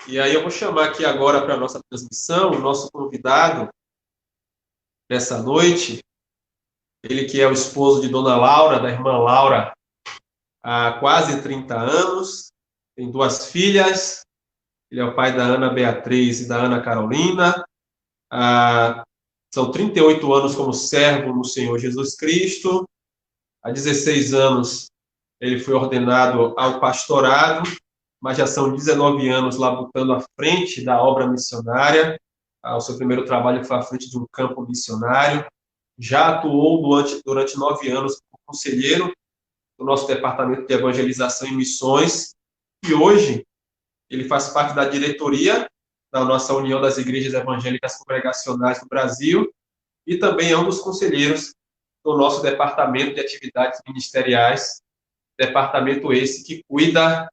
E aí eu vou chamar aqui agora para a nossa transmissão o nosso convidado dessa noite, ele que é o esposo de Dona Laura, da irmã Laura, há quase 30 anos, tem duas filhas, ele é o pai da Ana Beatriz e da Ana Carolina, são 38 anos como servo no Senhor Jesus Cristo, há 16 anos ele foi ordenado ao pastorado, mas já são 19 anos lá lutando à frente da obra missionária. O seu primeiro trabalho foi à frente de um campo missionário. Já atuou durante 9 anos como conselheiro do nosso departamento de evangelização e missões. E hoje ele faz parte da diretoria da nossa União das Igrejas Evangélicas Congregacionais do Brasil e também é um dos conselheiros do nosso departamento de atividades ministeriais, departamento esse que cuida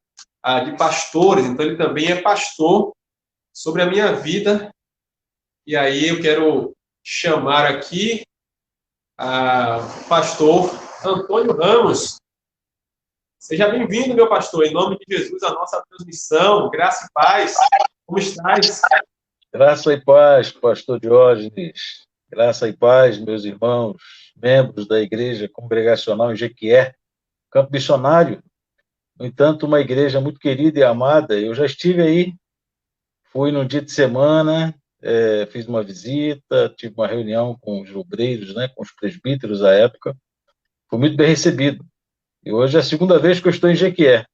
de pastores, então ele também é pastor sobre a minha vida. E aí eu quero chamar aqui o pastor Antônio Ramos. Seja bem-vindo, meu pastor, em nome de Jesus, à nossa transmissão. Graça e paz. Como estás? Graça e paz, pastor Diógenes. Graça e paz, meus irmãos, membros da Igreja Congregacional em Jequié, Campo Missionário. No entanto, uma igreja muito querida e amada. Eu já estive aí, fui num dia de semana, fiz uma visita, tive uma reunião com os obreiros, né, com os presbíteros à época. Fui muito bem recebido. E hoje é a segunda vez que eu estou em Jequié,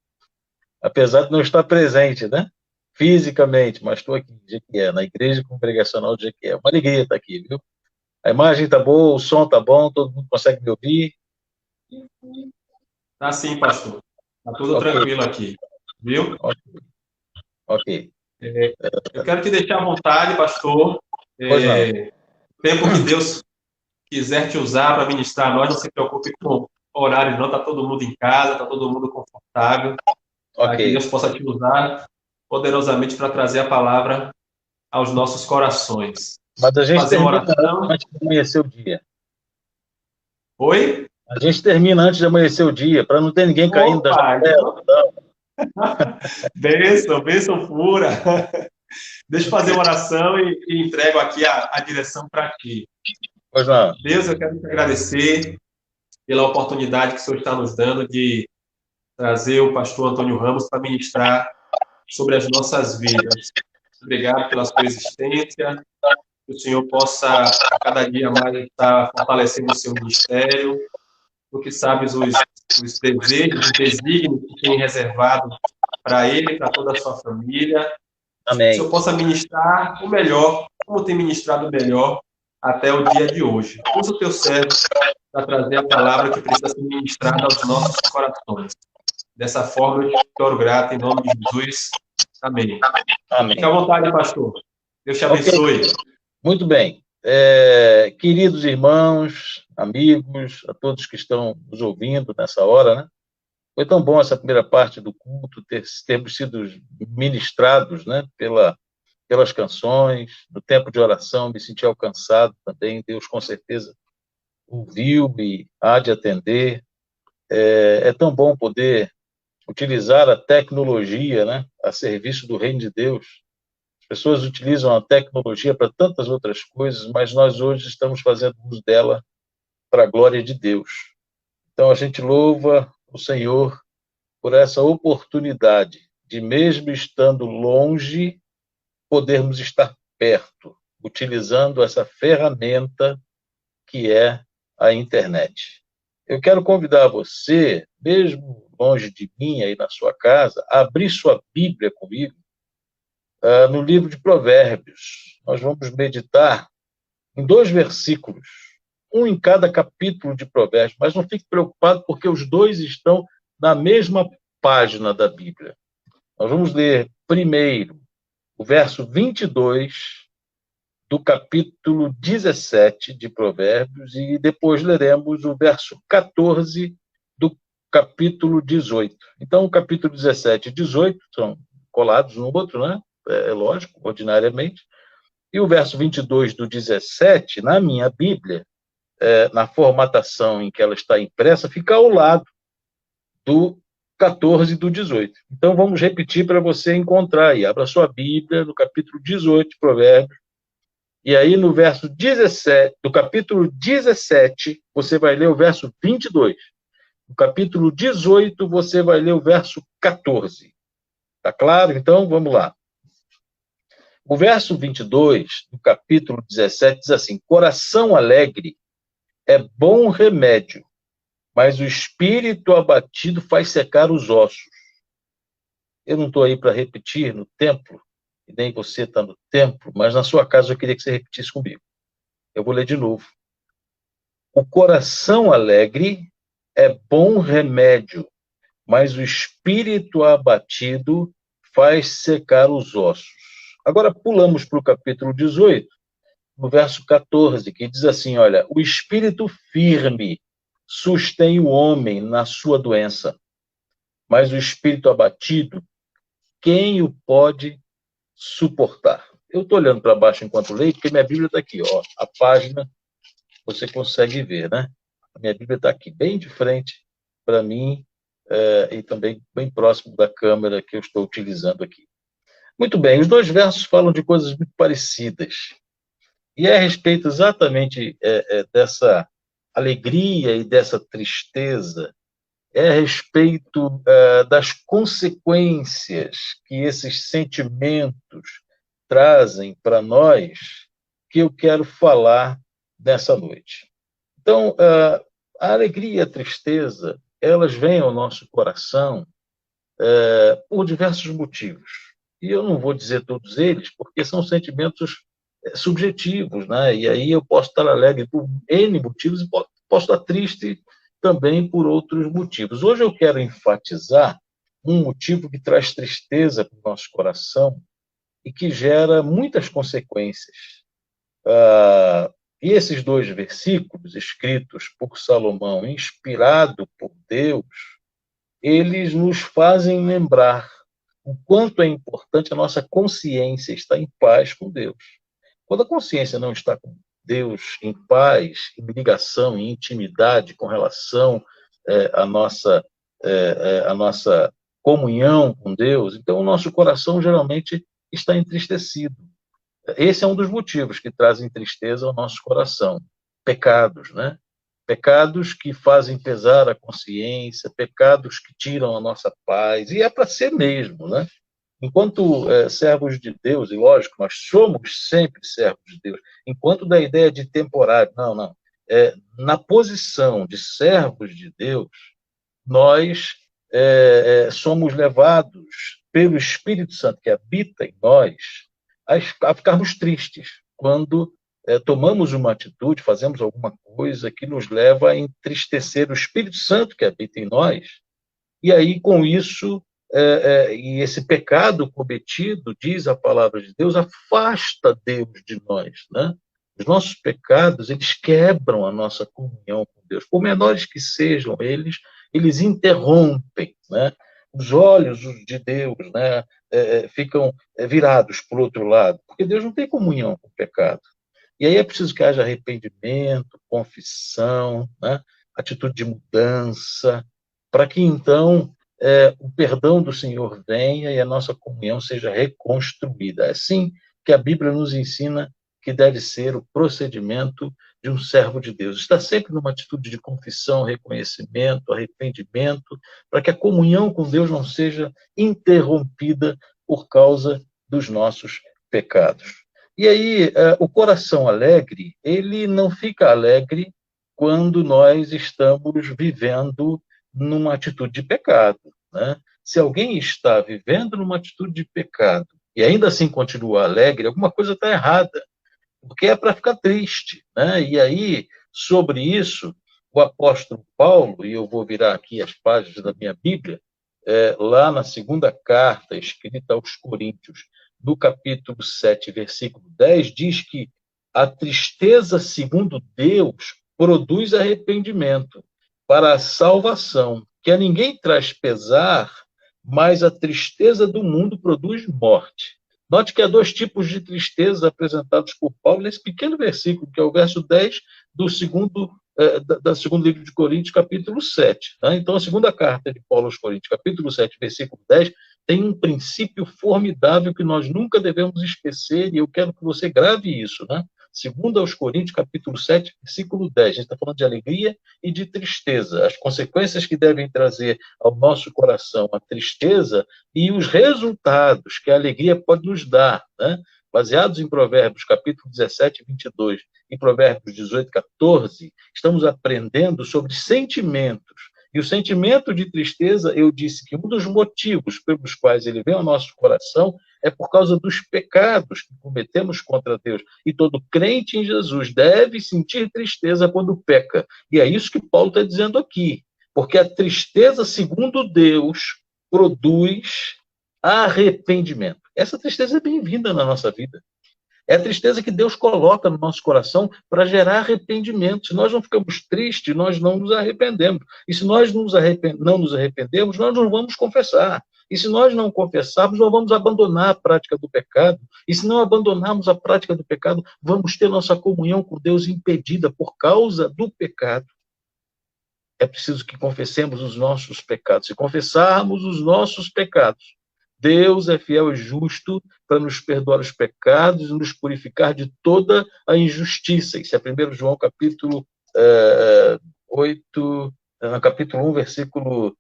apesar de não estar presente, né, fisicamente, mas estou aqui em Jequié, na Igreja Congregacional de Jequié. Uma alegria estar aqui, viu? A imagem está boa, o som está bom, todo mundo consegue me ouvir? Tá sim, pastor. Tá tudo Ok. tranquilo aqui, viu? Ok. Eu quero te deixar à vontade, pastor. Pois não. O tempo que Deus quiser te usar para ministrar a nós, não se preocupe com horário, não. Está todo mundo em casa, está todo mundo confortável. Que Deus possa te usar poderosamente para trazer a palavra aos nossos corações. Mas a gente Fazer uma termina oração. antes de amanhecer o dia. Oi? A gente termina antes de amanhecer o dia, para não ter ninguém caindo da Opa! janela. Bênção pura. Deixa eu fazer uma oração e entrego aqui a direção para ti. Pois não. Deus, eu quero te agradecer pela oportunidade que o Senhor está nos dando de trazer o pastor Antônio Ramos para ministrar sobre as nossas vidas. Obrigado pela sua existência, que o Senhor possa, a cada dia mais, estar fortalecendo o seu ministério, tu que sabes os desejos, os desígnios que tem reservado para ele e para toda a sua família. Amém. Que o Senhor possa ministrar o melhor, como tem ministrado o melhor até o dia de hoje. Usa o teu servo para trazer a palavra que precisa ser ministrada aos nossos corações. Dessa forma, eu te oro grato, em nome de Jesus. Amém. Amém. Fique à vontade, pastor. Deus te abençoe. Okay. Muito bem. Queridos irmãos, amigos, a todos que estão nos ouvindo nessa hora, né? Foi tão bom essa primeira parte do culto, termos sido ministrados, né, pelas canções, no tempo de oração, me senti alcançado também. Deus, com certeza, ouviu e há de atender. É tão bom poder utilizar a tecnologia, né, a serviço do reino de Deus. As pessoas utilizam a tecnologia para tantas outras coisas, mas nós hoje estamos fazendo uso dela para a glória de Deus. Então, a gente louva o Senhor por essa oportunidade de, mesmo estando longe, podermos estar perto, utilizando essa ferramenta que é a internet. Eu quero convidar você, mesmo longe de mim, aí na sua casa, a abrir sua Bíblia comigo no livro de Provérbios. Nós vamos meditar em 2 versículos, um em cada capítulo de Provérbios, mas não fique preocupado porque os 2 estão na mesma página da Bíblia. Nós vamos ler primeiro o verso 22 do capítulo 17 de Provérbios e depois leremos o verso 14 do capítulo 18. Então, o capítulo 17 e 18 são colados um no outro, né? É lógico, ordinariamente. E o verso 22 do 17, na minha Bíblia, na formatação em que ela está impressa, fica ao lado do 14 do 18. Então, vamos repetir para você encontrar aí. Abra sua Bíblia no capítulo 18 de Provérbios. E aí, no verso 17, do capítulo 17, você vai ler o verso 22. No capítulo 18, você vai ler o verso 14. Tá claro? Então, vamos lá. O verso 22 do capítulo 17 diz assim: coração alegre é bom remédio, mas o espírito abatido faz secar os ossos. Eu não estou aí para repetir no templo, e nem você está no templo, mas na sua casa eu queria que você repetisse comigo. Eu vou ler de novo. O coração alegre é bom remédio, mas o espírito abatido faz secar os ossos. Agora pulamos para o capítulo 18, no verso 14, que diz assim, olha, o espírito firme sustém o homem na sua doença, mas o espírito abatido, quem o pode suportar? Eu estou olhando para baixo enquanto leio, porque minha Bíblia está aqui, ó, a página, você consegue ver, né? A minha Bíblia está aqui, bem de frente para mim, e também bem próximo da câmera que eu estou utilizando aqui. Muito bem, os dois versos falam de coisas muito parecidas. E é a respeito exatamente dessa alegria e dessa tristeza, é a respeito das consequências que esses sentimentos trazem para nós, que eu quero falar nessa noite. Então, a alegria e a tristeza, elas vêm ao nosso coração por diversos motivos. E eu não vou dizer todos eles, porque são sentimentos subjetivos, né? E aí eu posso estar alegre por N motivos e posso estar triste também por outros motivos. Hoje eu quero enfatizar um motivo que traz tristeza para o nosso coração e que gera muitas consequências. E esses dois versículos escritos por Salomão, inspirado por Deus, eles nos fazem lembrar o quanto é importante a nossa consciência estar em paz com Deus. Quando a consciência não está com Deus em paz, em ligação, em intimidade com relação à nossa comunhão com Deus, então o nosso coração geralmente está entristecido. Esse é um dos motivos que trazem tristeza ao nosso coração. Pecados, né? Pecados que fazem pesar a consciência, pecados que tiram a nossa paz, e é para ser mesmo, né? Enquanto servos de Deus, e lógico, nós somos sempre servos de Deus, enquanto da ideia de temporário, não. Na posição de servos de Deus, nós somos levados pelo Espírito Santo que habita em nós a ficarmos tristes quando tomamos uma atitude, fazemos alguma coisa que nos leva a entristecer o Espírito Santo que habita em nós, e aí com isso e esse pecado cometido, diz a palavra de Deus, afasta Deus de nós, né? Os nossos pecados, eles quebram a nossa comunhão com Deus. Por menores que sejam eles interrompem, né? Os olhos de Deus, né, ficam virados para o outro lado, porque Deus não tem comunhão com o pecado. E aí é preciso que haja arrependimento, confissão, né, atitude de mudança, para que então o perdão do Senhor venha e a nossa comunhão seja reconstruída. É assim que a Bíblia nos ensina que deve ser o procedimento de um servo de Deus. Está sempre numa atitude de confissão, reconhecimento, arrependimento, para que a comunhão com Deus não seja interrompida por causa dos nossos pecados. E aí, o coração alegre, ele não fica alegre quando nós estamos vivendo numa atitude de pecado, né? Se alguém está vivendo numa atitude de pecado e ainda assim continua alegre, alguma coisa está errada, porque é para ficar triste, né? E aí, sobre isso, o apóstolo Paulo, e eu vou virar aqui as páginas da minha Bíblia, lá na segunda carta escrita aos Coríntios, no capítulo 7, versículo 10, diz que a tristeza, segundo Deus, produz arrependimento para a salvação, que a ninguém traz pesar, mas a tristeza do mundo produz morte. Note que há dois tipos de tristeza apresentados por Paulo nesse pequeno versículo, que é o verso 10 do segundo da segunda livro de Coríntios, capítulo 7. Né? Então, a segunda carta de Paulo aos Coríntios, capítulo 7, versículo 10, tem um princípio formidável que nós nunca devemos esquecer, e eu quero que você grave isso. Né? Segunda aos Coríntios, capítulo 7, versículo 10. A gente está falando de alegria e de tristeza. As consequências que devem trazer ao nosso coração a tristeza e os resultados que a alegria pode nos dar, né? Baseados em Provérbios, capítulo 17, 22, e Provérbios 18, 14, estamos aprendendo sobre sentimentos. E o sentimento de tristeza, eu disse que um dos motivos pelos quais ele vem ao nosso coração é por causa dos pecados que cometemos contra Deus. E todo crente em Jesus deve sentir tristeza quando peca. E é isso que Paulo está dizendo aqui. Porque a tristeza, segundo Deus, produz arrependimento. Essa tristeza é bem-vinda na nossa vida. É a tristeza que Deus coloca no nosso coração para gerar arrependimento. Se nós não ficamos tristes, nós não nos arrependemos. E se nós não nos arrependemos, nós não vamos confessar. E se nós não confessarmos, nós vamos abandonar a prática do pecado. E se não abandonarmos a prática do pecado, vamos ter nossa comunhão com Deus impedida por causa do pecado. É preciso que confessemos os nossos pecados. Se confessarmos os nossos pecados, Deus é fiel e justo para nos perdoar os pecados e nos purificar de toda a injustiça. Isso é 1 João capítulo 8, capítulo 1, versículo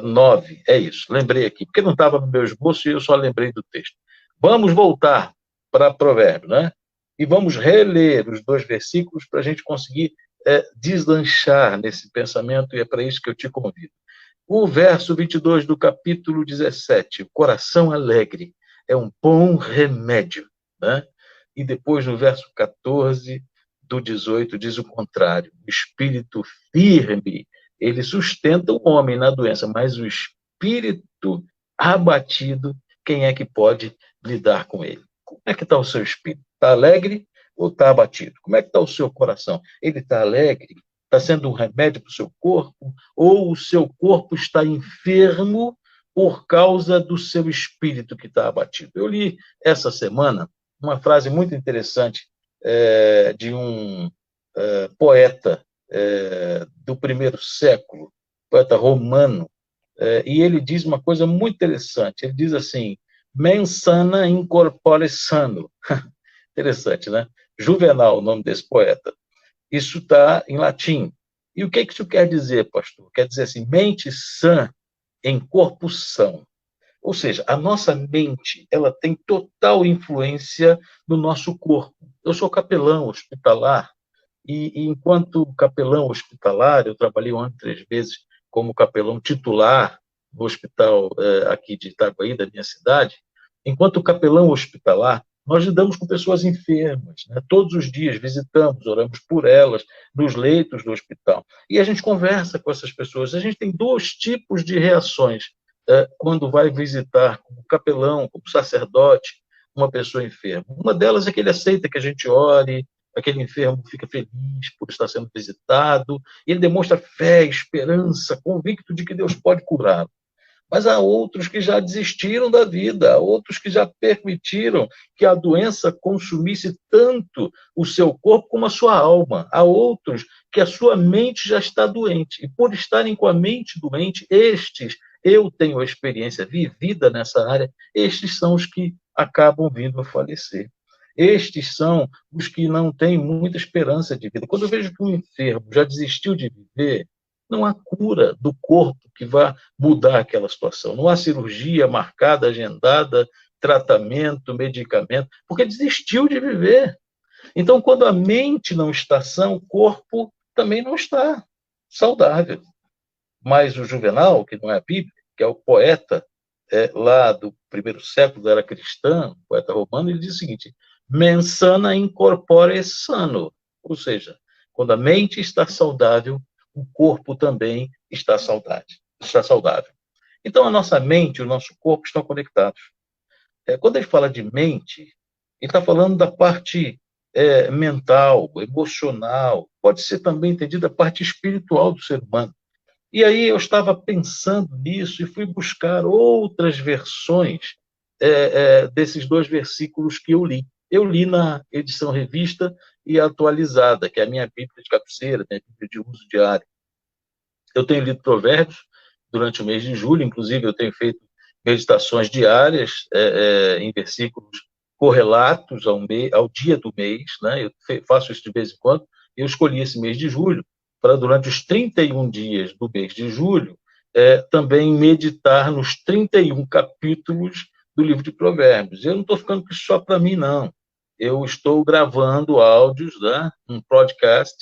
9. É isso, lembrei aqui, porque não estava no meu esboço e eu só lembrei do texto. Vamos voltar para Provérbios, né? E vamos reler os 2 versículos para a gente conseguir deslanchar nesse pensamento, e é para isso que eu te convido. O verso 22 do capítulo 17, o coração alegre é um bom remédio, né? E depois no verso 14 do 18 diz o contrário, o espírito firme, ele sustenta o homem na doença, mas o espírito abatido, quem é que pode lidar com ele? Como é que está o seu espírito? Está alegre ou está abatido? Como é que está o seu coração? Ele está alegre? Está sendo um remédio para o seu corpo? Ou o seu corpo está enfermo por causa do seu espírito que está abatido? Eu li essa semana uma frase muito interessante de um poeta do primeiro século, poeta romano, e ele diz uma coisa muito interessante. Ele diz assim, mens sana in corpore sano. Interessante, né? Juvenal, o nome desse poeta. Isso está em latim. E o que isso quer dizer, pastor? Quer dizer assim, mente sã em corpo são. Ou seja, a nossa mente, ela tem total influência no nosso corpo. Eu sou capelão hospitalar, e enquanto capelão hospitalar, eu trabalhei 1 ano e 3 vezes como capelão titular no hospital aqui de Itaguaí, da minha cidade. Enquanto capelão hospitalar, nós lidamos com pessoas enfermas, né? Todos os dias visitamos, oramos por elas, nos leitos do hospital. E a gente conversa com essas pessoas. A gente tem 2 tipos de reações quando vai visitar como capelão, como sacerdote, uma pessoa enferma. Uma delas é que ele aceita que a gente ore, aquele enfermo fica feliz por estar sendo visitado, e ele demonstra fé, esperança, convicto de que Deus pode curá-lo. Mas há outros que já desistiram da vida, há outros que já permitiram que a doença consumisse tanto o seu corpo como a sua alma. Há outros que a sua mente já está doente. E por estarem com a mente doente, estes, eu tenho a experiência vivida nessa área, estes são os que acabam vindo a falecer. Estes são os que não têm muita esperança de vida. Quando eu vejo que um enfermo já desistiu de viver, não há cura do corpo que vá mudar aquela situação. Não há cirurgia marcada, agendada, tratamento, medicamento, porque desistiu de viver. Então, quando a mente não está sã, o corpo também não está saudável. Mas o Juvenal, que não é a Bíblia, que é o poeta lá do primeiro século, era cristão, poeta romano, ele diz o seguinte, mens sana in corpore sano, ou seja, quando a mente está saudável, o corpo também está saudável. Então, a nossa mente e o nosso corpo estão conectados. Quando ele fala de mente, ele está falando da parte mental, emocional, pode ser também entendida a parte espiritual do ser humano. E aí eu estava pensando nisso e fui buscar outras versões desses 2 versículos que eu li. eu li na edição revista e atualizada, que é a minha Bíblia de cabeceira, minha Bíblia de uso diário. Eu tenho lido Provérbios durante o mês de julho, inclusive eu tenho feito meditações diárias em versículos correlatos ao dia do mês, né? Eu faço isso de vez em quando. Eu escolhi esse mês de julho para, durante os 31 dias do mês de julho, também meditar nos 31 capítulos do livro de Provérbios. Eu não estou ficando com isso só para mim, não. Eu estou gravando áudios, né, um podcast,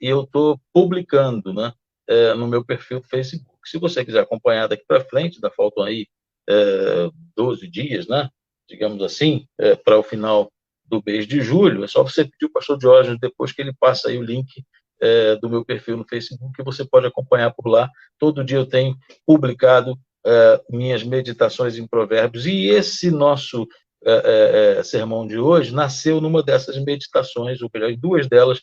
e eu estou publicando, né, no meu perfil do Facebook. Se você quiser acompanhar daqui para frente, ainda faltam aí 12 dias, né, digamos assim, para o final do mês de julho, é só você pedir o pastor Diógenes depois que ele passa aí o link do meu perfil no Facebook, que você pode acompanhar por lá. Todo dia eu tenho publicado minhas meditações em Provérbios, e esse nosso sermão de hoje nasceu numa dessas meditações, ou melhor, em duas delas,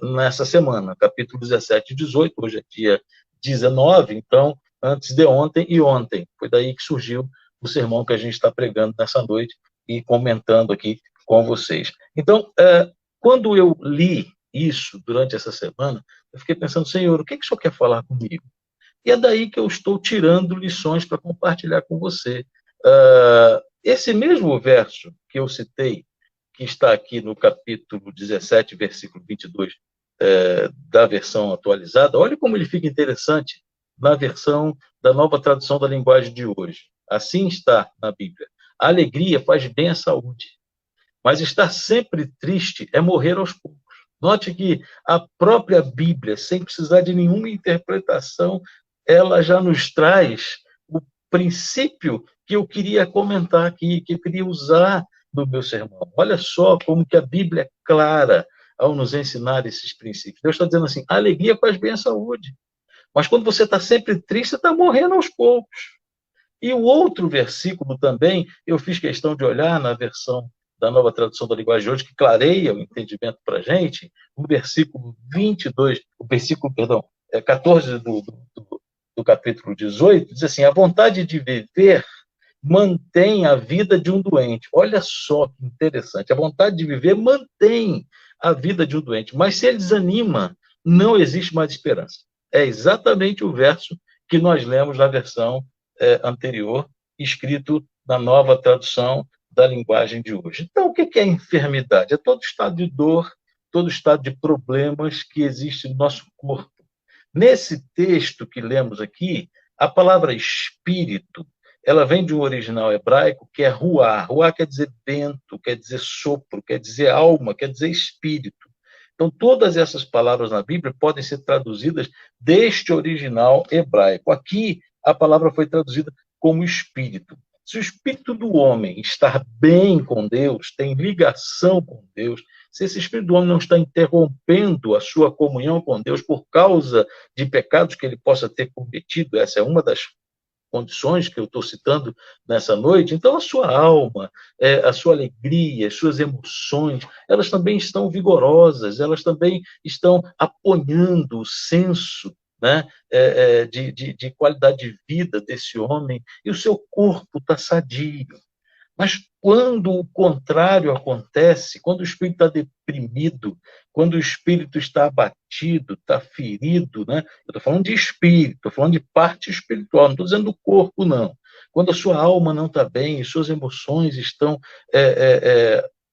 nessa semana, capítulo 17 e 18, hoje é dia 19, então, antes de ontem e ontem. Foi daí que surgiu o sermão que a gente está pregando nessa noite e comentando aqui com vocês. Então, quando eu li isso durante essa semana, eu fiquei pensando, Senhor, o que o Senhor quer falar comigo? E é daí que eu estou tirando lições para compartilhar com você. Esse mesmo verso que eu citei, que está aqui no capítulo 17, versículo 22, da versão atualizada, olha como ele fica interessante na versão da Nova Tradução da Linguagem de hoje. Assim está na Bíblia. A alegria faz bem à saúde, mas estar sempre triste é morrer aos poucos. Note que a própria Bíblia, sem precisar de nenhuma interpretação, ela já nos traz o princípio que eu queria comentar aqui, que eu queria usar no meu sermão. Olha só como que a Bíblia é clara ao nos ensinar esses princípios. Deus está dizendo assim, a alegria faz bem à saúde, mas quando você está sempre triste, você está morrendo aos poucos. E o outro versículo também, eu fiz questão de olhar na versão da Nova Tradução da Linguagem de hoje, que clareia o entendimento para a gente, o versículo 22, o versículo, perdão, 14 do capítulo 18, diz assim, a vontade de viver mantém a vida de um doente. Olha só que interessante, a vontade de viver mantém a vida de um doente, mas se ele desanima, não existe mais esperança. É exatamente o verso que nós lemos na versão anterior, escrito na Nova Tradução da Linguagem de hoje. Então, o que é enfermidade? É todo estado de dor, todo estado de problemas que existe no nosso corpo. Nesse texto que lemos aqui, a palavra espírito, ela vem de um original hebraico que é ruá. Ruá quer dizer vento, quer dizer sopro, quer dizer alma, quer dizer espírito. Então, todas essas palavras na Bíblia podem ser traduzidas deste original hebraico. Aqui, a palavra foi traduzida como espírito. Se o espírito do homem está bem com Deus, tem ligação com Deus, se esse espírito do homem não está interrompendo a sua comunhão com Deus por causa de pecados que ele possa ter cometido, essa é uma das condições que eu estou citando nessa noite, então a sua alma, a sua alegria, as suas emoções, elas também estão vigorosas, elas também estão apoiando o senso, né, de qualidade de vida desse homem, e o seu corpo está sadio. Mas quando o contrário acontece, quando o espírito está deprimido, quando o espírito está abatido, está ferido, né? Eu estou falando de espírito, estou falando de parte espiritual, não estou dizendo do corpo, não. Quando a sua alma não está bem, suas emoções estão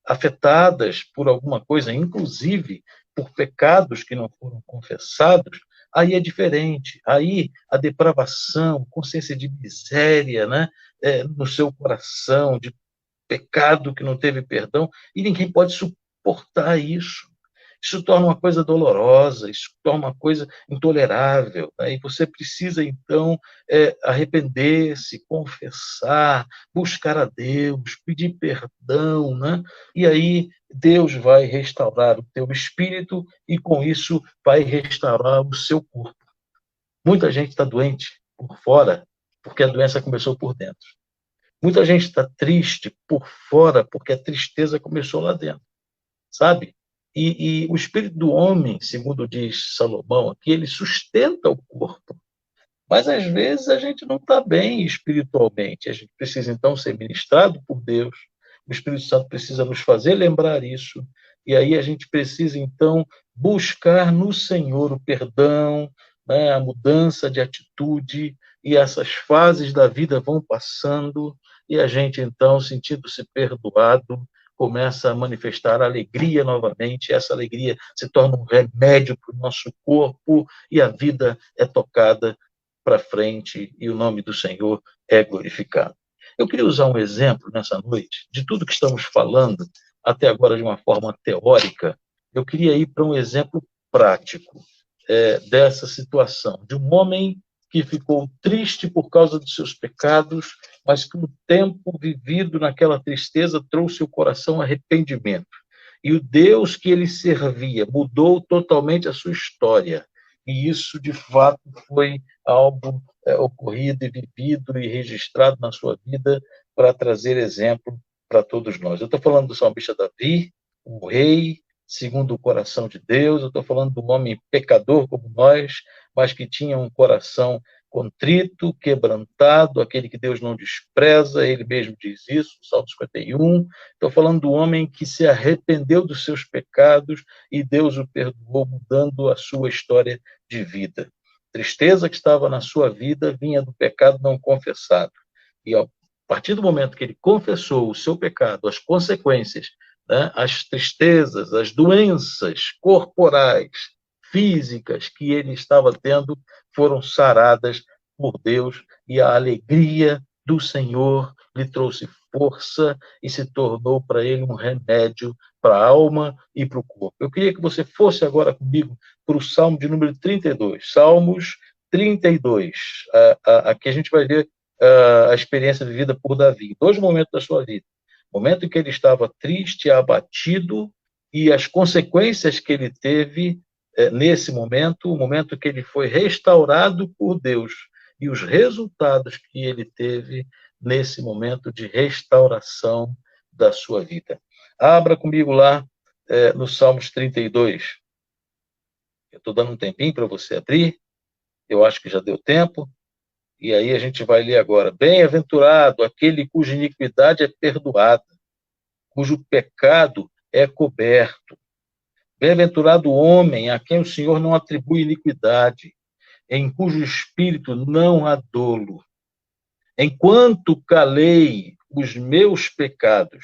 afetadas por alguma coisa, inclusive por pecados que não foram confessados, aí é diferente. Aí a depravação, consciência de miséria, né? No seu coração, de pecado que não teve perdão, e ninguém pode suportar isso. Isso torna uma coisa dolorosa, isso torna uma coisa intolerável. Né? E você precisa, então, arrepender-se, confessar, buscar a Deus, pedir perdão. Né? E aí Deus vai restaurar o teu espírito e, com isso, vai restaurar o seu corpo. Muita gente está doente por fora, porque a doença começou por dentro. Muita gente está triste por fora, porque a tristeza começou lá dentro, sabe? E o espírito do homem, segundo diz Salomão aqui, ele sustenta o corpo. Mas, às vezes, a gente não está bem espiritualmente. A gente precisa, então, ser ministrado por Deus. o Espírito Santo precisa nos fazer lembrar isso, e aí a gente precisa, então, buscar no Senhor o perdão, né, a mudança de atitude, e essas fases da vida vão passando, e a gente, então, sentindo-se perdoado, começa a manifestar alegria novamente, essa alegria se torna um remédio para o nosso corpo, e a vida é tocada para frente, e o nome do Senhor é glorificado. Eu queria usar um exemplo nessa noite, de tudo que estamos falando, até agora de uma forma teórica, eu queria ir para um exemplo prático dessa situação, de um homem que ficou triste por causa dos seus pecados, mas que o tempo vivido naquela tristeza trouxe ao coração arrependimento. E o Deus que ele servia mudou totalmente a sua história. E isso, de fato, foi algo ocorrido e vivido e registrado na sua vida para trazer exemplo para todos nós. Eu estou falando do salmista Davi, o rei, segundo o coração de Deus. Eu estou falando de um homem pecador como nós, mas que tinha um coração contrito, quebrantado, aquele que Deus não despreza, ele mesmo diz isso, Salmo 51. Estou falando do homem que se arrependeu dos seus pecados e Deus o perdoou, mudando a sua história de vida. A tristeza que estava na sua vida vinha do pecado não confessado. E a partir do momento que ele confessou o seu pecado, as consequências, né, as tristezas, as doenças corporais, físicas que ele estava tendo, foram saradas por Deus, e a alegria do Senhor lhe trouxe força e se tornou para ele um remédio para a alma e para o corpo. Eu queria que você fosse agora comigo para o Salmo de número 32. Salmos 32. Aqui a gente vai ver a experiência vivida por Davi. 2 momentos da sua vida. O momento em que ele estava triste, abatido, e as consequências que ele teve nesse momento, o momento que ele foi restaurado por Deus, e os resultados que ele teve nesse momento de restauração da sua vida. Abra comigo lá no Salmos 32. Eu estou dando um tempinho para você abrir, eu acho que já deu tempo, e aí a gente vai ler agora. Bem-aventurado aquele cuja iniquidade é perdoada, cujo pecado é coberto. Bem-aventurado o homem a quem o Senhor não atribui iniquidade, em cujo espírito não há dolo. Enquanto calei os meus pecados,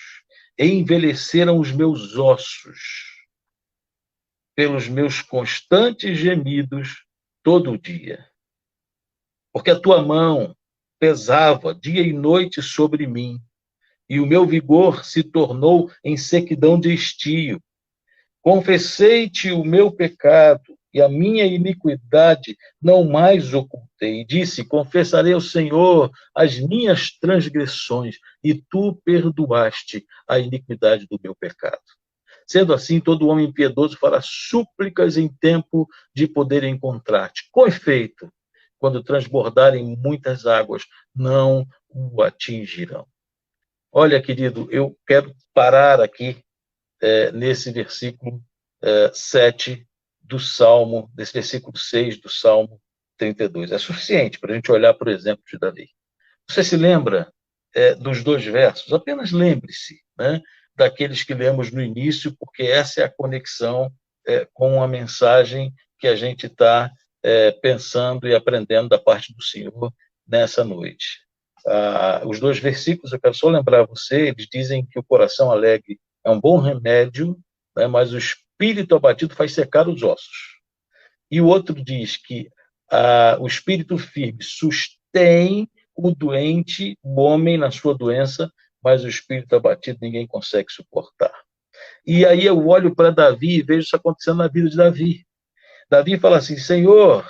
envelheceram os meus ossos, pelos meus constantes gemidos todo o dia. Porque a tua mão pesava dia e noite sobre mim, e o meu vigor se tornou em sequidão de estio. Confessei-te o meu pecado, e a minha iniquidade não mais ocultei. E disse, confessarei ao Senhor as minhas transgressões, e tu perdoaste a iniquidade do meu pecado. Sendo assim, todo homem piedoso fará súplicas em tempo de poder encontrar-te. Com efeito, quando transbordarem muitas águas, não o atingirão. Olha, querido, eu quero parar aqui nesse versículo 7 do Salmo, desse versículo 6 do Salmo 32. É suficiente para a gente olhar, por exemplo, de Davi. Você se lembra dos 2 versos? Apenas lembre-se, né, daqueles que lemos no início, porque essa é a conexão com a mensagem que a gente está pensando e aprendendo da parte do Senhor nessa noite. Os 2 versículos, eu quero só lembrar você, eles dizem que o coração alegre é um bom remédio, né, mas o espírito abatido faz secar os ossos. E o outro diz que o espírito firme sustém o doente, o homem na sua doença, mas o espírito abatido ninguém consegue suportar. E aí eu olho para Davi e vejo isso acontecendo na vida de Davi. Davi fala assim, Senhor,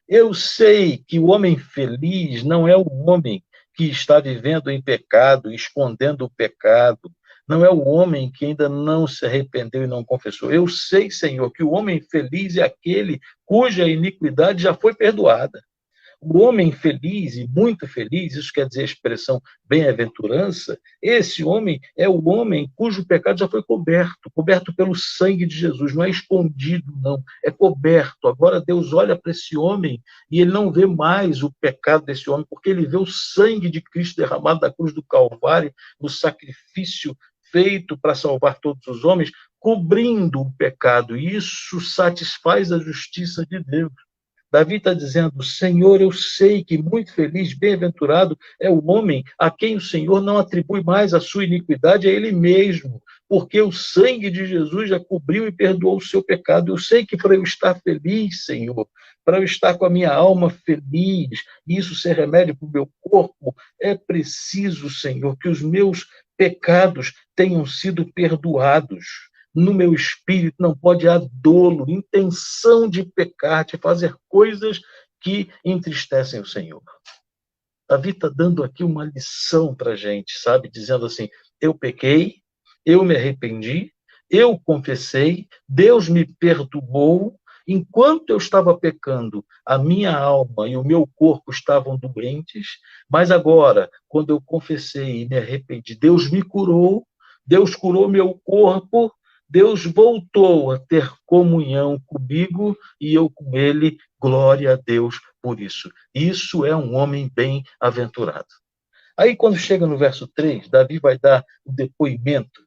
eu sei que o homem feliz não é o homem que está vivendo em pecado, escondendo o pecado, não é o homem que ainda não se arrependeu e não confessou. Eu sei, Senhor, que o homem feliz é aquele cuja iniquidade já foi perdoada. o homem feliz e muito feliz, isso quer dizer a expressão bem-aventurança, esse homem é o homem cujo pecado já foi coberto pelo sangue de Jesus, não é escondido, não, é coberto. Agora Deus olha para esse homem e ele não vê mais o pecado desse homem, porque ele vê o sangue de Cristo derramado da cruz do Calvário, no sacrifício feito para salvar todos os homens, cobrindo o pecado, e isso satisfaz a justiça de Deus. Davi está dizendo, Senhor, eu sei que muito feliz, bem-aventurado é o homem a quem o Senhor não atribui mais a sua iniquidade a ele mesmo, porque o sangue de Jesus já cobriu e perdoou o seu pecado. Eu sei que para eu estar feliz, Senhor, para eu estar com a minha alma feliz, e isso ser remédio para o meu corpo, é preciso, Senhor, que os meus pecados tenham sido perdoados. No meu espírito não pode haver dolo, intenção de pecar, de fazer coisas que entristecem o Senhor. Davi está dando aqui uma lição para a gente, sabe? Dizendo assim, eu pequei, eu me arrependi, eu confessei, Deus me perdoou. Enquanto eu estava pecando, a minha alma e o meu corpo estavam doentes, mas agora, quando eu confessei e me arrependi, Deus me curou, Deus curou meu corpo, Deus voltou a ter comunhão comigo e eu com ele, glória a Deus por isso. Isso é um homem bem-aventurado. Aí, quando chega no verso 3, Davi vai dar o depoimento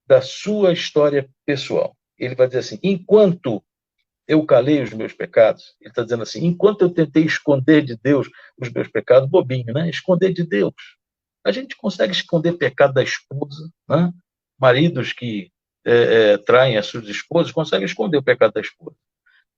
da sua história pessoal. Ele vai dizer assim, enquanto eu calei os meus pecados, ele está dizendo assim, enquanto eu tentei esconder de Deus os meus pecados, bobinho, né? Esconder de Deus. A gente consegue esconder pecado da esposa, né? Maridos que traem as suas esposas, consegue esconder o pecado da esposa.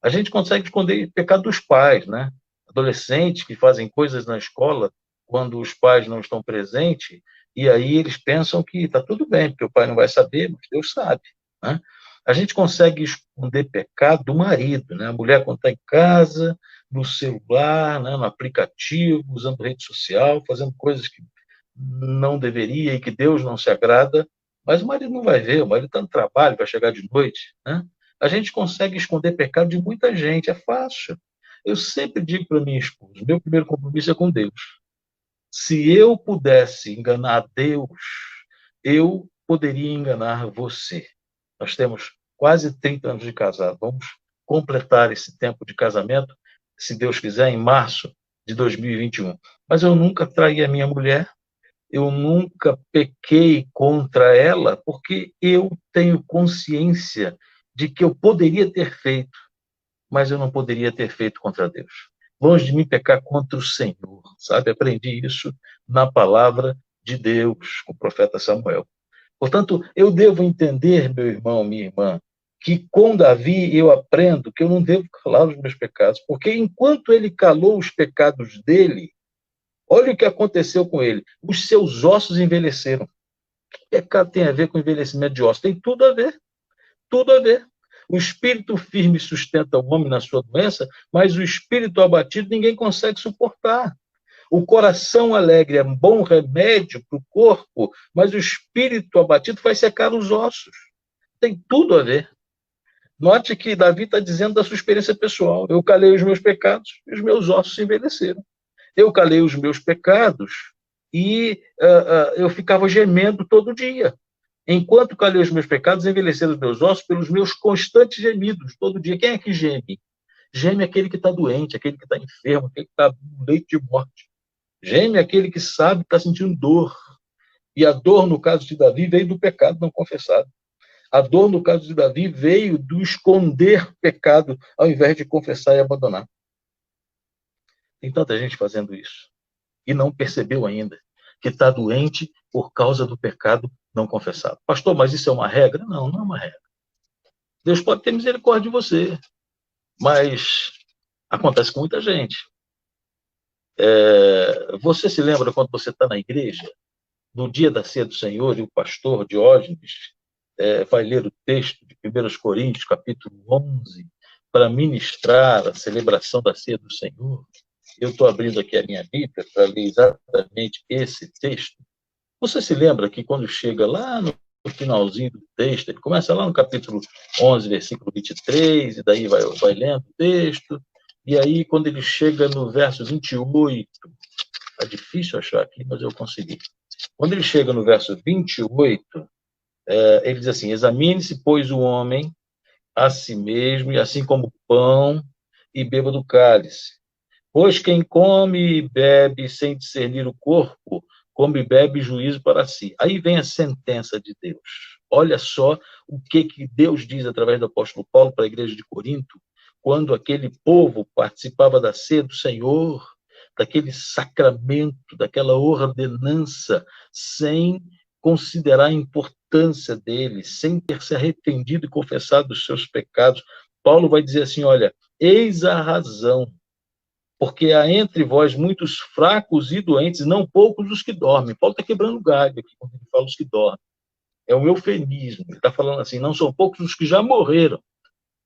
A gente consegue esconder o pecado dos pais, né? Adolescentes que fazem coisas na escola quando os pais não estão presentes, e aí eles pensam que está tudo bem, porque o pai não vai saber, mas Deus sabe, né? A gente consegue esconder pecado do marido, né? A mulher, quando está em casa, no celular, né? No aplicativo, usando rede social, fazendo coisas que não deveria e que Deus não se agrada, mas o marido não vai ver, o marido está no trabalho, vai chegar de noite, né? A gente consegue esconder pecado de muita gente, é fácil. Eu sempre digo para minha esposa, meu primeiro compromisso é com Deus. Se eu pudesse enganar Deus, eu poderia enganar você. Nós temos quase 30 anos de casado, vamos completar esse tempo de casamento, se Deus quiser, em março de 2021. Mas eu nunca traí a minha mulher, eu nunca pequei contra ela, porque eu tenho consciência de que eu poderia ter feito, mas eu não poderia ter feito contra Deus. Longe de mim pecar contra o Senhor, sabe? Aprendi isso na palavra de Deus, com o profeta Samuel. Portanto, eu devo entender, meu irmão, minha irmã, que com Davi eu aprendo que eu não devo calar os meus pecados, porque enquanto ele calou os pecados dele, olha o que aconteceu com ele. Os seus ossos envelheceram. O que pecado tem a ver com envelhecimento de ossos? Tem tudo a ver. Tudo a ver. O espírito firme sustenta o homem na sua doença, mas o espírito abatido ninguém consegue suportar. O coração alegre é um bom remédio para o corpo, mas o espírito abatido faz secar os ossos. Tem tudo a ver. Note que Davi está dizendo da sua experiência pessoal. Eu calei os meus pecados e os meus ossos se envelheceram. Eu calei os meus pecados e eu ficava gemendo todo dia. Enquanto calei os meus pecados, envelheceram os meus ossos pelos meus constantes gemidos, todo dia. Quem é que geme? Geme aquele que está doente, aquele que está enfermo, aquele que está no leito de morte. Geme aquele que sabe que está sentindo dor. E a dor, no caso de Davi, veio do pecado não confessado. A dor, no caso de Davi, veio do esconder pecado, ao invés de confessar e abandonar. Tem tanta gente fazendo isso. E não percebeu ainda que está doente por causa do pecado não confessado. Pastor, mas isso é uma regra? Não, não é uma regra. Deus pode ter misericórdia de você, mas acontece com muita gente. Você se lembra quando você está na igreja, no dia da ceia do Senhor, e o pastor Diógenes vai ler o texto de 1 Coríntios, capítulo 11, para ministrar a celebração da ceia do Senhor? Eu estou abrindo aqui a minha Bíblia para ler exatamente esse texto. Você se lembra que quando chega lá no finalzinho do texto, ele começa lá no capítulo 11, versículo 23, e daí vai lendo o texto, E aí, quando ele chega no verso 28, é difícil achar aqui, mas eu consegui. Quando ele chega no verso 28, ele diz assim: examine-se, pois, o homem a si mesmo, e assim como o pão, e beba do cálice. Pois quem come e bebe sem discernir o corpo, come e bebe juízo para si. Aí vem a sentença de Deus. Olha só o que Deus diz através do apóstolo Paulo para a igreja de Corinto, quando aquele povo participava da ceia do Senhor, daquele sacramento, daquela ordenança, sem considerar a importância dele, sem ter se arrependido e confessado os seus pecados. Paulo vai dizer assim, olha, eis a razão, porque há entre vós muitos fracos e doentes, não poucos os que dormem. Paulo está quebrando galho aqui, quando ele fala os que dormem. É um eufemismo. Ele está falando assim, não são poucos os que já morreram.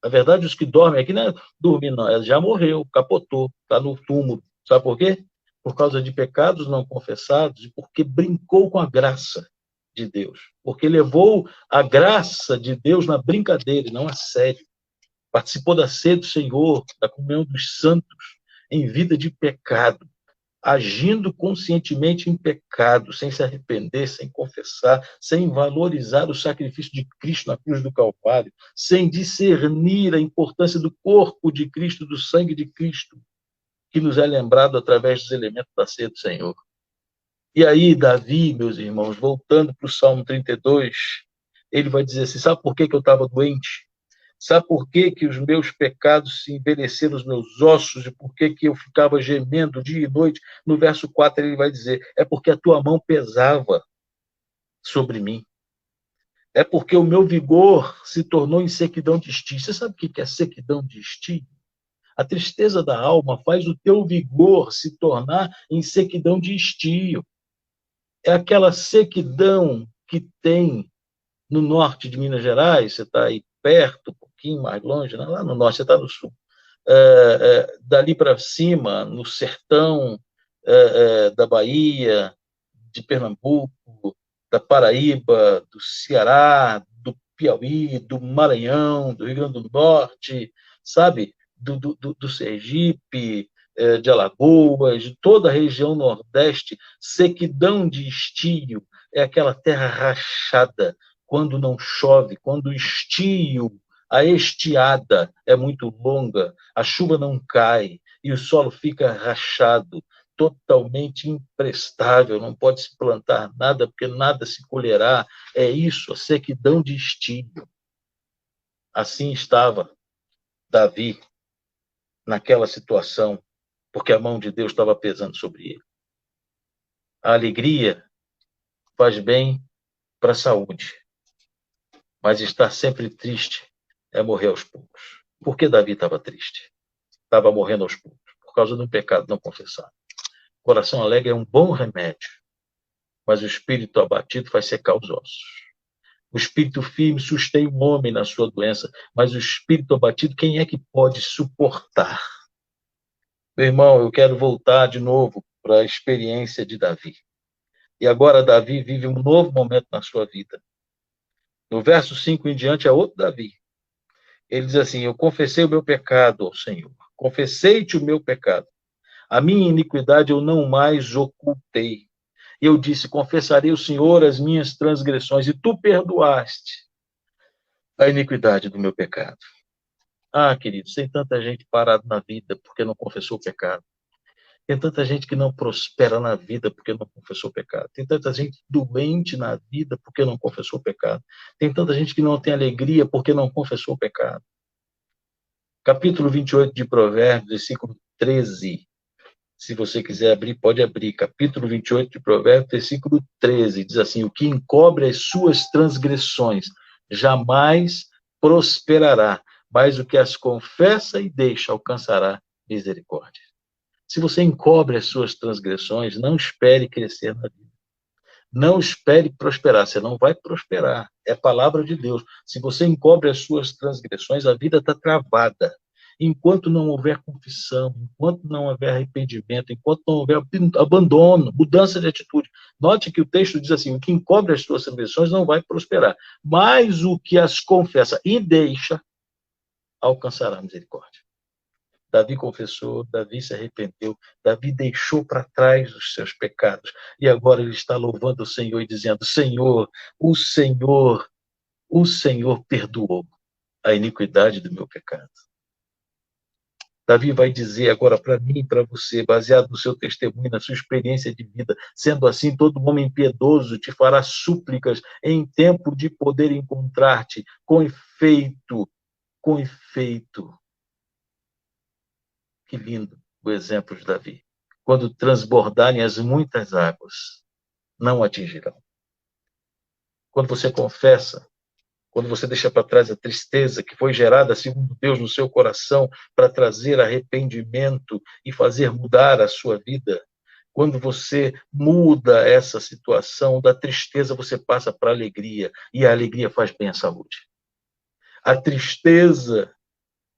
Na verdade, os que dormem aqui não é dormir, não. Ele já morreu, capotou, está no túmulo. Sabe por quê? Por causa de pecados não confessados e porque brincou com a graça de Deus. Porque levou a graça de Deus na brincadeira, e não a sério. Participou da ceia do Senhor, da comunhão dos santos, em vida de pecado, agindo conscientemente em pecado, sem se arrepender, sem confessar, sem valorizar o sacrifício de Cristo na cruz do Calvário, sem discernir a importância do corpo de Cristo, do sangue de Cristo, que nos é lembrado através dos elementos da ceia do Senhor. E aí, Davi, meus irmãos, voltando para o Salmo 32, ele vai dizer assim, sabe por que eu estava doente? Sabe por que os meus pecados se envelheceram nos meus ossos e por que eu ficava gemendo dia e noite? No verso 4 ele vai dizer, é porque a tua mão pesava sobre mim. É porque o meu vigor se tornou em sequidão de estio. Você sabe o que é sequidão de estio? A tristeza da alma faz o teu vigor se tornar em sequidão de estio. É aquela sequidão que tem no norte de Minas Gerais, você está aí perto, um pouquinho mais longe, né? Lá no norte, você está no sul. Dali para cima, no sertão da Bahia, de Pernambuco, da Paraíba, do Ceará, do Piauí, do Maranhão, do Rio Grande do Norte, sabe? Do Sergipe, de Alagoas, de toda a região Nordeste, sequidão de estio, é aquela terra rachada, quando não chove, quando o estio, a estiada é muito longa, a chuva não cai e o solo fica rachado, totalmente imprestável, não pode se plantar nada, porque nada se colherá. É isso, a sequidão de estio. Assim estava Davi naquela situação, porque a mão de Deus estava pesando sobre ele. A alegria faz bem para a saúde, mas estar sempre triste é morrer aos poucos. Por que Davi estava triste? Estava morrendo aos poucos, por causa de um pecado não confessado. O coração alegre é um bom remédio, mas o espírito abatido faz secar os ossos. O espírito firme sustém o homem na sua doença, mas o espírito abatido, quem é que pode suportar? Meu irmão, eu quero voltar de novo para a experiência de Davi. E agora Davi vive um novo momento na sua vida. No verso 5 em diante é outro Davi. Ele diz assim, eu confessei o meu pecado ao Senhor. Confessei-te o meu pecado. A minha iniquidade eu não mais ocultei. Eu disse, confessarei ao Senhor as minhas transgressões, e tu perdoaste a iniquidade do meu pecado. Ah, queridos, tem tanta gente parada na vida porque não confessou o pecado. Tem tanta gente que não prospera na vida porque não confessou o pecado. Tem tanta gente doente na vida porque não confessou o pecado. Tem tanta gente que não tem alegria porque não confessou o pecado. Capítulo 28 de Provérbios, versículo 13. Se você quiser abrir, pode abrir. Capítulo 28 de Provérbios, versículo 13. Diz assim, o que encobre as suas transgressões jamais prosperará, mas o que as confessa e deixa alcançará misericórdia. Se você encobre as suas transgressões, não espere crescer na vida. Não espere prosperar, você não vai prosperar. É a palavra de Deus. Se você encobre as suas transgressões, a vida está travada. Enquanto não houver confissão, enquanto não houver arrependimento, enquanto não houver abandono, mudança de atitude. Note que o texto diz assim, o que encobre as suas transgressões não vai prosperar, mas o que as confessa e deixa, alcançará misericórdia. Davi confessou, Davi se arrependeu, Davi deixou para trás os seus pecados. E agora ele está louvando o Senhor e dizendo: Senhor, o Senhor perdoou a iniquidade do meu pecado. Davi vai dizer agora para mim e para você, baseado no seu testemunho, na sua experiência de vida, sendo assim, todo homem piedoso te fará súplicas em tempo de poder encontrar-te, com efeito. Que lindo o exemplo de Davi. Quando transbordarem as muitas águas, não atingirão. Quando você confessa, quando você deixa para trás a tristeza que foi gerada, segundo Deus, no seu coração, para trazer arrependimento e fazer mudar a sua vida, quando você muda essa situação da tristeza, você passa para a alegria, e a alegria faz bem à saúde. A tristeza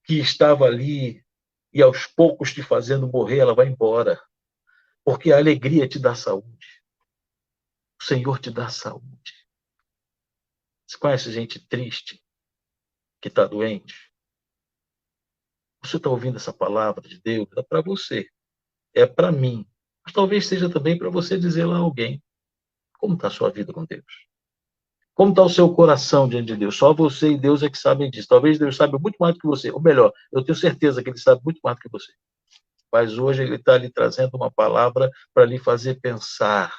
que estava ali e aos poucos te fazendo morrer, ela vai embora, porque a alegria te dá saúde. O Senhor te dá saúde. Você conhece gente triste, que está doente? Você está ouvindo essa palavra de Deus? É para você, é para mim. Mas talvez seja também para você dizer lá a alguém: como está a sua vida com Deus? Como está o seu coração diante de Deus? Só você e Deus é que sabem disso. Talvez Deus saiba muito mais do que você. Ou melhor, eu tenho certeza que Ele sabe muito mais do que você. Mas hoje Ele está lhe trazendo uma palavra para lhe fazer pensar,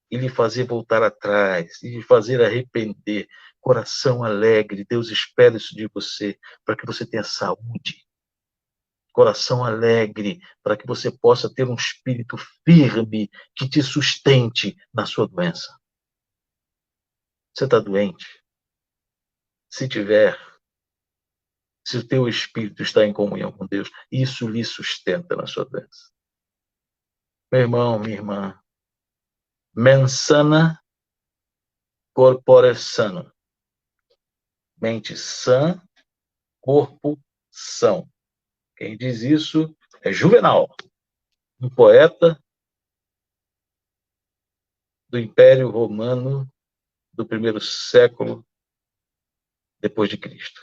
e lhe fazer voltar atrás, e lhe fazer arrepender. Coração alegre, Deus espera isso de você, para que você tenha saúde. Coração alegre, para que você possa ter um espírito firme que te sustente na sua doença. Você está doente? Se tiver, se o teu espírito está em comunhão com Deus, isso lhe sustenta na sua doença. Meu irmão, minha irmã, mens sana, corpore sano. Mente sã, corpo são. Quem diz isso é Juvenal, um poeta do Império Romano do primeiro século depois de Cristo.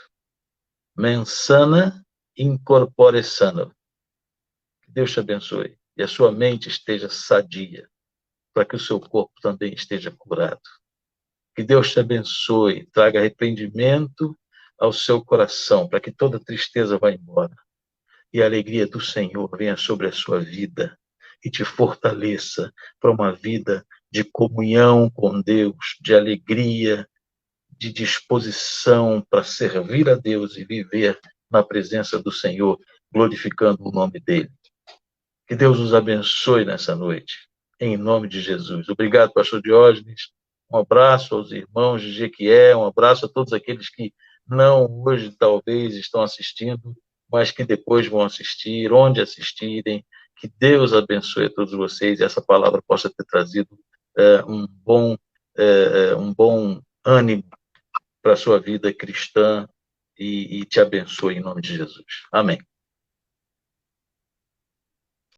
Mens sana in corpore sano. Que Deus te abençoe e a sua mente esteja sadia, para que o seu corpo também esteja curado. Que Deus te abençoe, traga arrependimento ao seu coração, para que toda tristeza vá embora e a alegria do Senhor venha sobre a sua vida e te fortaleça para uma vida de comunhão com Deus, de alegria, de disposição para servir a Deus e viver na presença do Senhor, glorificando o nome dele. Que Deus nos abençoe nessa noite, em nome de Jesus. Obrigado, pastor Diógenes. Um abraço aos irmãos de Jequié, um abraço a todos aqueles que não hoje talvez estão assistindo, mas que depois vão assistir, onde assistirem. Que Deus abençoe a todos vocês e essa palavra possa ter trazido um bom ânimo para a sua vida cristã e te abençoe em nome de Jesus. Amém.